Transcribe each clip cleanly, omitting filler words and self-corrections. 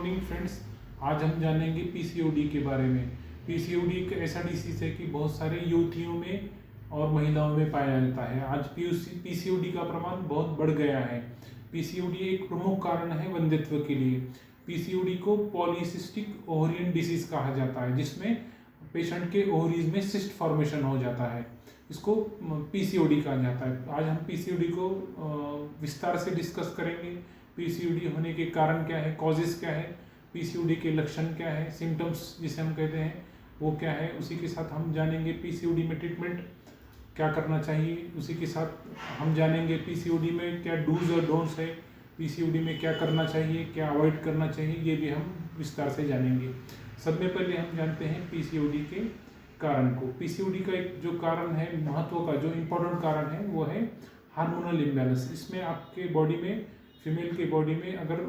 Morning friends. आज हम जानेंगे पीसीओडी के बारे में। पीसीओडी एक ऐसा डिसीज है कि बहुत सारे युवतियों में और महिलाओं में पाया जाता है। आज पीसीओडी का प्रमाण बहुत बढ़ गया है। पीसीओडी एक प्रमुख कारण है वंध्यत्व के लिए। पीसीओडी को पॉलीसिस्टिक ओवरियन डिसीज कहा जाता है, जिसमें पेशेंट के ओवरीज में सिस्ट फॉर्मेशन हो जाता है। इसको पीसीओडी कहा जाता है। आज हम पीसीओडी को विस्तार से डिस्कस करेंगे। पीसीओडी होने के कारण क्या है, कॉजेस क्या है, पीसीओडी के लक्षण क्या है, सिम्टम्स जिसे हम कहते हैं वो क्या है। उसी के साथ हम जानेंगे पीसीओडी में ट्रीटमेंट क्या करना चाहिए। उसी के साथ हम जानेंगे पीसीओडी में क्या डूज और डोंट्स है, पीसीओडी में क्या करना चाहिए, क्या अवॉइड करना चाहिए, ये भी हम विस्तार से जानेंगे। सब में पहले हम जानते हैं पीसीओडी के कारण को। पीसीओडी का एक जो कारण है, महत्व का जो इम्पोर्टेंट कारण है, वो है हार्मोनल इम्बैलेंस। इसमें आपके बॉडी में, फीमेल के बॉडी में अगर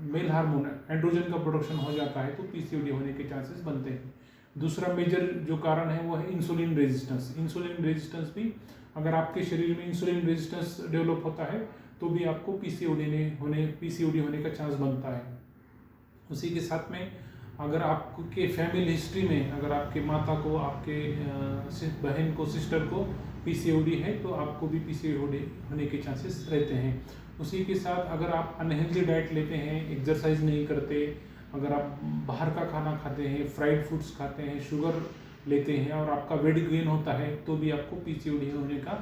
मेल हार्मोन एंड्रोजन का प्रोडक्शन हो जाता है तो पीसीओडी होने के चांसेस बनते हैं। दूसरा मेजर जो कारण है वो है इंसुलिन रेजिस्टेंस। इंसुलिन रेजिस्टेंस भी, अगर आपके शरीर में इंसुलिन रेजिस्टेंस डेवलप होता है तो भी आपको पीसीओडी होने का चांस बनता है। उसी के साथ में अगर आपके फैमिली हिस्ट्री में, अगर आपके माता को, आपके बहन को, सिस्टर को पीसीओडी है तो आपको भी पीसीओडी होने के चांसेस रहते हैं। उसी के साथ अगर आप अनहेल्दी डाइट लेते हैं, एक्सरसाइज नहीं करते, अगर आप बाहर का खाना खाते हैं, फ्राइड फूड्स खाते हैं, शुगर लेते हैं और आपका वेट गेन होता है तो भी आपको पीसीओडी होने का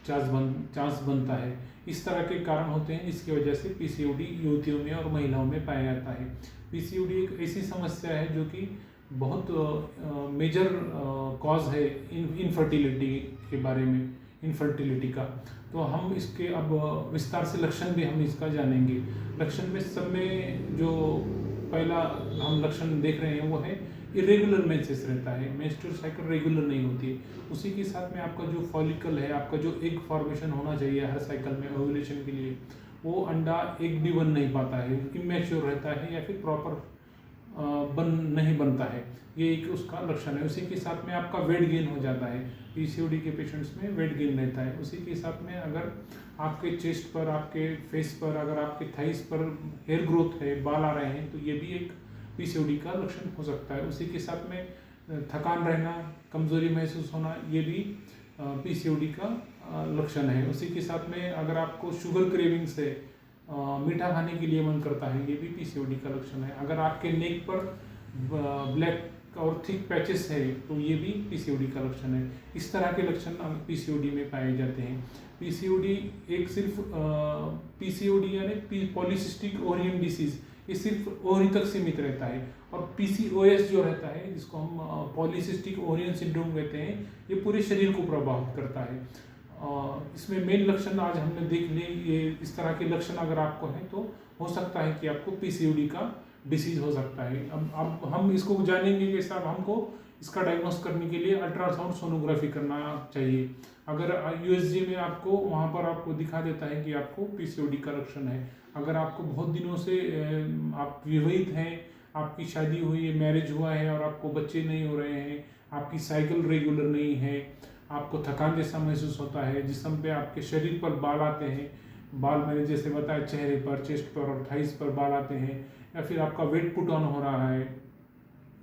चांस बनता है। इस तरह के कारण होते हैं जिसकी वजह से पीसीओडी युवतियों में और महिलाओं में पाया जाता है। पीसीओडी एक ऐसी समस्या है जो कि बहुत मेजर कॉज है इनफर्टिलिटी के बारे में, इनफर्टिलिटी का। तो हम इसके अब विस्तार से लक्षण भी हम इसका जानेंगे। लक्षण में सब में जो पहला हम लक्षण देख रहे हैं वो है इरेगुलर मेंसेस रहता है, मेंस्ट्रुअल साइकिल रेगुलर नहीं होती है। उसी के साथ में आपका जो फॉलिकल है, आपका जो एग फॉर्मेशन होना चाहिए हर साइकिल में ओव्यूलेशन के लिए, वो अंडा एग भी बन नहीं पाता है, इमेच्योर रहता है या फिर प्रॉपर नहीं बनता है। ये एक उसका लक्षण है। उसी के साथ में आपका वेट गेन हो जाता है। पीसीओडी के पेशेंट्स में वेट गेन रहता है। उसी के साथ में अगर आपके चेस्ट पर, आपके फेस पर, अगर आपके थाइस पर हेयर ग्रोथ है, बाल आ रहे हैं, तो ये भी एक पीसीओडी का लक्षण हो सकता है। उसी के साथ में थकान रहना, कमजोरी महसूस होना, ये भी पीसीओडी का लक्षण है। उसी के साथ में अगर आपको शुगर क्रेविंग्स है, मीठा खाने के लिए मन करता है, ये भी पीसीओडी का लक्षण है। अगर आपके नेक पर ब्लैक और थिक पैचेस है तो ये भी पीसीओडी का लक्षण है। इस तरह के लक्षण पीसीओडी में पाए जाते हैं। पीसीओडी एक सिर्फ पीसीओडी यानी पॉलीसिस्टिक ओवरियन डिसीज, ये सिर्फ ओवरी तक सीमित रहता है। और पीसीओएस जो रहता है, जिसको हम पॉलीसिस्टिक ओवरियन सिंड्रोम कहते हैं, ये पूरे शरीर को प्रभावित करता है। इसमें मेन लक्षण आज हमने देख लिए। ये इस तरह के लक्षण अगर आपको हैं तो हो सकता है कि आपको पीसीओडी का डिसीज हो सकता है। अब हम इसको जानेंगे कि साहब हमको इसका डायग्नोस करने के लिए अल्ट्रासाउंड सोनोग्राफी करना चाहिए। अगर यूएसजी में आपको वहाँ पर आपको दिखा देता है कि आपको पीसीओडी का लक्षण है। अगर आपको बहुत दिनों से आप विवाहित हैं, आपकी शादी हुई है, मैरिज हुआ है और आपको बच्चे नहीं हो रहे हैं, आपकी साइकिल रेगुलर नहीं है, आपको थकान जैसा महसूस होता है, जिस्म पे आपके शरीर पर बाल आते हैं, बाल मैंने जैसे बताया चेहरे पर, चेस्ट पर और थाइस पर बाल आते हैं, या फिर आपका वेट पुट ऑन हो रहा है,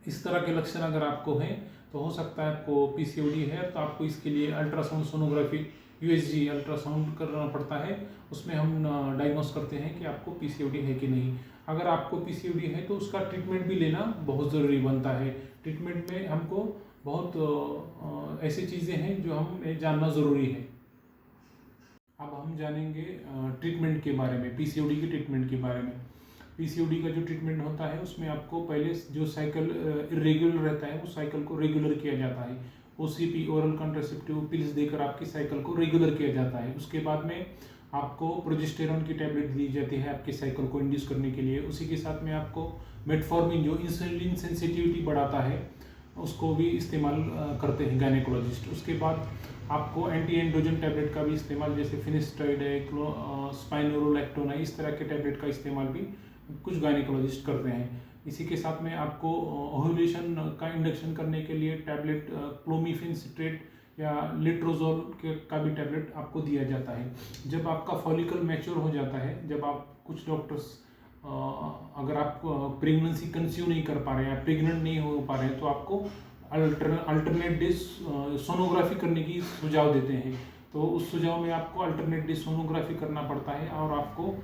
इस तरह के लक्षण अगर आपको हैं तो हो सकता है आपको पीसीओडी है। तो आपको इसके लिए अल्ट्रासाउंड सोनोग्राफी, यूएसजी अल्ट्रासाउंड करना पड़ता है। उसमें हम डायग्नोस करते हैं कि आपको पीसीओडी है कि नहीं। अगर आपको पीसीओडी है तो उसका ट्रीटमेंट भी लेना बहुत ज़रूरी बनता है। ट्रीटमेंट में हमको बहुत ऐसी चीज़ें हैं जो हमें जानना ज़रूरी है। अब हम जानेंगे ट्रीटमेंट के बारे में, पीसीओडी के ट्रीटमेंट के बारे में। पीसीओडी का जो ट्रीटमेंट होता है उसमें आपको पहले जो साइकिल इरेगुलर रहता है, उस साइकिल को रेगुलर किया जाता है। ओसीपी, ओरल कॉन्ट्रासेप्टिव पिल्स देकर आपकी साइकिल को रेगुलर किया जाता है। उसके बाद में आपको प्रोजेस्टेरॉन की टैबलेट दी जाती है आपकी साइकिल को इंड्यूस करने के लिए। उसी के साथ में आपको मेटफॉर्मिन जो इंसुलिन सेंसिटिविटी बढ़ाता है, उसको भी इस्तेमाल करते हैं गायनेकोलॉजिस्ट। उसके बाद आपको एंटी एंड्रोजन टैबलेट का भी इस्तेमाल, जैसे फिनिस्ट्राइड है, स्पाइनोरोलैक्टोन है, इस तरह के टैबलेट का इस्तेमाल भी कुछ गायनेकोलॉजिस्ट करते हैं। इसी के साथ में आपको ओव्यूलेशन का इंडक्शन करने के लिए टैबलेट क्लोमिफेन सिट्रेट या लेट्रोजोल का भी टैबलेट आपको दिया जाता है। जब आपका फॉलिकल मैच्योर हो जाता है, जब आप, कुछ डॉक्टर्स अगर आप प्रेगनेंसी कंसीव नहीं कर पा रहे हैं, प्रेग्नेंट नहीं हो पा रहे हैं, तो आपको अल्टरनेट डे सोनोग्राफी करने की सुझाव देते हैं। तो उस सुझाव में आपको अल्टरनेट डे सोनोग्राफी करना पड़ता है, और आपको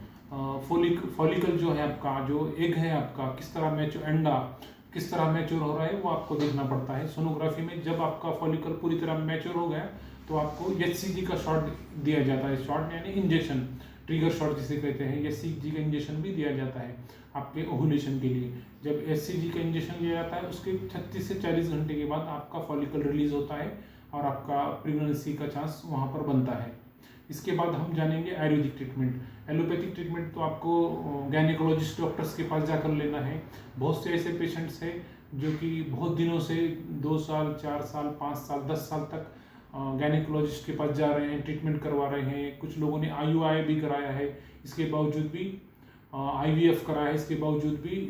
फॉलिकल जो है आपका, जो एग है आपका, किस तरह अंडा किस तरह मैच्योर हो रहा है वो आपको देखना पड़ता है सोनोग्राफी में। जब आपका फॉलिकल पूरी तरह मैच्योर हो गया तो आपको HCG का शॉट दिया जाता है। शॉट यानी इंजेक्शन, ट्रिगर शॉट जिसे कहते हैं, HCG का इंजेक्शन भी दिया जाता है आपके ओव्यूलेशन के लिए। जब HCG का इंजेक्शन दिया जाता है उसके 36 से 40 घंटे के बाद आपका फॉलिकल रिलीज होता है और आपका प्रेगनेंसी का चांस वहाँ पर बनता है। इसके बाद हम जानेंगे आयुर्वेदिक ट्रीटमेंट। एलोपैथिक ट्रीटमेंट तो आपको गायनेकोलॉजिस्ट डॉक्टर्स के पास जाकर लेना है। बहुत से ऐसे पेशेंट्स हैं जो कि बहुत दिनों से 2 साल 4 साल 5 साल 10 साल तक गायनेकोलॉजिस्ट के पास जा रहे हैं, ट्रीटमेंट करवा रहे हैं। कुछ लोगों ने IUI भी कराया है, इसके बावजूद भी IVF कराया है, इसके बावजूद भी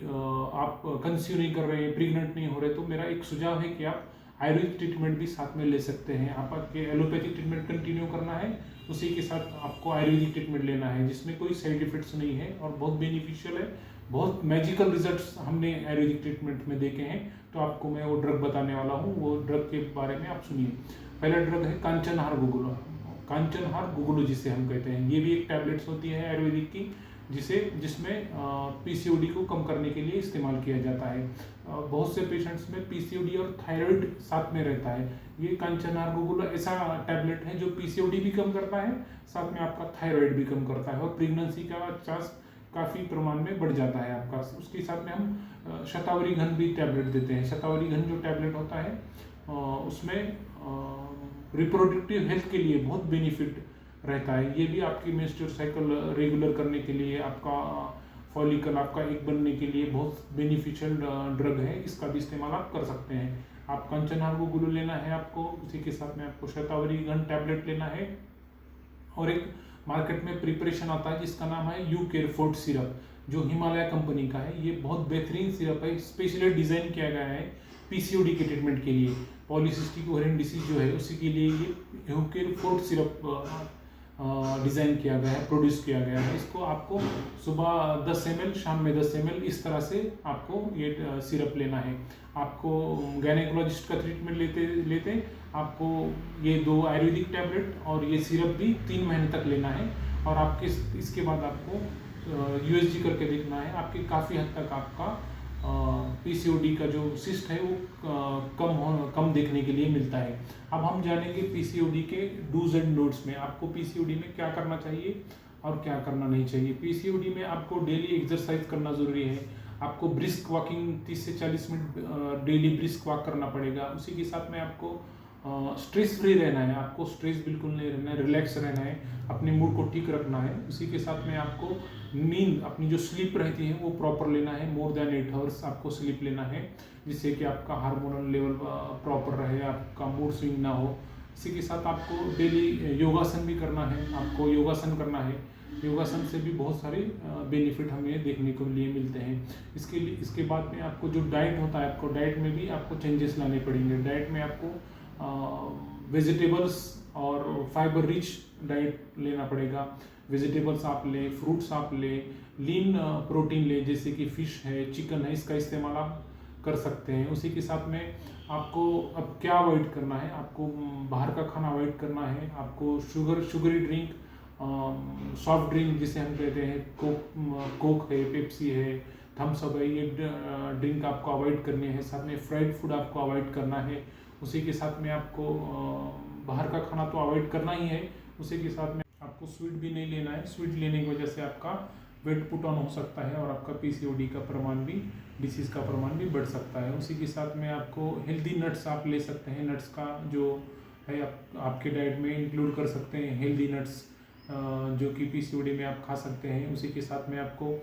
आप कंसीव नहीं कर रहे हैं, प्रेग्नेंट नहीं हो रहे। तो मेरा एक सुझाव है कि आप आयुर्वेदिक ट्रीटमेंट भी साथ में ले सकते हैं। आपके एलोपैथिक ट्रीटमेंट कंटिन्यू करना है, उसी के साथ आपको आयुर्वेदिक ट्रीटमेंट लेना है, जिसमें कोई साइड इफेक्ट्स नहीं है और बहुत बेनिफिशियल है। बहुत मैजिकल रिजल्ट्स हमने आयुर्वेदिक ट्रीटमेंट में देखे हैं। तो आपको मैं वो ड्रग बताने वाला हूँ, वो ड्रग के बारे में आप सुनिए। पहला ड्रग है कांचनहार गुगुलो। कांचनहार गुगुलो जिसे हम कहते हैं, ये भी एक टैबलेट्स होती है आयुर्वेदिक की, जिसमें PCOD को कम करने के लिए इस्तेमाल किया जाता है। बहुत से पेशेंट्स में PCOD और थायराइड साथ में रहता है। ये कांचनहार गुगुलो ऐसा टैबलेट है जो PCOD भी कम करता है, साथ में आपका थायराइड भी कम करता है, और प्रेगनेंसी का चांस काफ़ी प्रमाण में बढ़ जाता है आपका। उसके साथ में हम शतावरी घन भी टैबलेट देते हैं। शतावरी घन जो टैबलेट होता है उसमें रिप्रोडक्टिव हेल्थ के लिए बहुत बेनिफिट रहता है। ये भी आपकी मेंस्ट्रुअल साइकिल रेगुलर करने के लिए, आपका फॉलिकल आपका एक बनने के लिए बहुत बेनिफिशियल ड्रग है। इसका भी इस्तेमाल आप कर सकते हैं। आप कांचनहार गुगुलो लेना है आपको, उसी के साथ में आपको शतावरी घन टैबलेट लेना है। और एक मार्केट में प्रिपरेशन आता है जिसका नाम है यूकेरफोर्ट सिरप, जो हिमालय कंपनी का है। ये बहुत बेहतरीन सिरप है, स्पेशली डिज़ाइन किया गया है PCOD के ट्रीटमेंट के लिए। पॉलीसिस्टिक ओवेरियन डिसीज जो है उसी के लिए ये यूकेरफोर्ट सिरप डिज़ाइन किया गया है, प्रोड्यूस किया गया है। इसको आपको सुबह 10 ml, शाम में 10 ml, इस तरह से आपको ये सिरप लेना है। आपको गायनेकोलॉजिस्ट का ट्रीटमेंट लेते आपको ये 2 आयुर्वेदिक टैबलेट और ये सिरप भी 3 महीने तक लेना है। और आपके इसके बाद आपको USG करके देखना है। आपके काफ़ी हद तक आपका PCOD का जो सिस्ट है वो कम देखने के लिए मिलता है। अब हम जानेंगे PCOD के डूज एंड डोंट्स में। आपको PCOD में क्या करना चाहिए और क्या करना नहीं चाहिए। PCOD में आपको डेली एक्सरसाइज करना ज़रूरी है। आपको ब्रिस्क वॉकिंग 30 से 40 मिनट डेली ब्रिस्क वॉक करना पड़ेगा। उसी के साथ में आपको स्ट्रेस फ्री रहना है, आपको स्ट्रेस बिल्कुल नहीं रहना है, रिलैक्स रहना है, अपने मूड को ठीक रखना है। उसी के साथ में आपको नींद, अपनी जो स्लीप रहती है वो प्रॉपर लेना है। मोर देन 8 आवर्स आपको स्लीप लेना है, जिससे कि आपका हार्मोनल लेवल प्रॉपर रहे, आपका मूड स्विंग ना हो। इसी के साथ आपको डेली योगासन भी करना है, आपको योगासन करना है। योगासन से भी बहुत सारे बेनिफिट हमें देखने को लिए मिलते हैं। इसके बाद में आपको जो डाइट होता है, आपको डाइट में भी आपको चेंजेस लाने पड़ेंगे। डाइट में आपको वेजिटेबल्स और फाइबर रिच डाइट लेना पड़ेगा। वेजिटेबल्स आप लें, फ्रूट्स आप लें, लीन प्रोटीन लें, जैसे कि फिश है, चिकन है, इसका इस्तेमाल आप कर सकते हैं। उसी के साथ में आपको अब क्या अवॉइड करना है, आपको बाहर का खाना अवॉइड करना है। आपको शुगरी ड्रिंक, सॉफ्ट ड्रिंक जिसे हम कहते हैं, कोक है, पेप्सी है, थम्स अप है, ये ड्रिंक आपको अवॉइड करनी है। साथ में फ्राइड फूड आपको अवॉइड करना है। उसी के साथ में आपको बाहर का खाना तो अवॉइड करना ही है। उसी के साथ में आपको स्वीट भी नहीं लेना है। स्वीट लेने की वजह से आपका वेट पुट ऑन हो सकता है और आपका PCOD का प्रमाण भी, डिसीज़ का प्रमाण भी बढ़ सकता है। उसी के साथ में आपको हेल्दी नट्स आप ले सकते हैं। नट्स का जो है आपके डाइट में इंक्लूड कर सकते हैं हेल्दी नट्स, जो कि PCOD में आप खा सकते हैं। उसी के साथ में आपको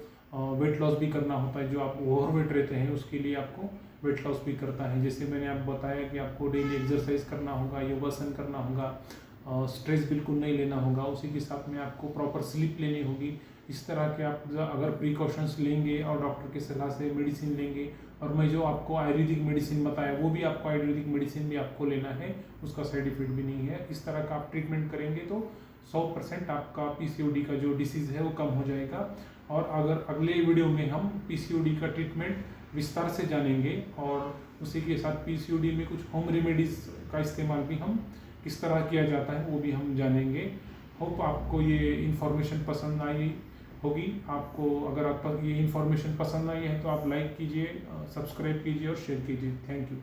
वेट लॉस भी करना होता है। जो आप ओवरवेट रहते हैं उसके लिए आपको वेट लॉस भी करता है। जैसे मैंने आपको बताया कि आपको डेली एक्सरसाइज करना होगा, योगासन करना होगा, स्ट्रेस बिल्कुल नहीं लेना होगा। उसी के साथ में आपको प्रॉपर स्लीप लेनी होगी। इस तरह के आप अगर प्रिकॉशंस लेंगे और डॉक्टर की सलाह से मेडिसिन लेंगे, और मैं जो आपको आयुर्वेदिक मेडिसिन बताया वो भी आपको आयुर्वेदिक मेडिसिन भी आपको लेना है, उसका साइड इफेक्ट भी नहीं है। इस तरह का आप ट्रीटमेंट करेंगे तो 100% आपका PCOD का जो डिसीज़ है वो कम हो जाएगा। और अगर अगले वीडियो में हम पीसीओडी का ट्रीटमेंट विस्तार से जानेंगे और उसी के साथ पीसीओडी में कुछ होम रेमेडीज़ का इस्तेमाल भी हम किस तरह किया जाता है वो भी हम जानेंगे। होप आपको ये इन्फॉर्मेशन पसंद आई होगी। आपको अगर आपको ये इन्फॉर्मेशन पसंद आई है तो आप लाइक कीजिए, सब्सक्राइब कीजिए और शेयर कीजिए। Thank you.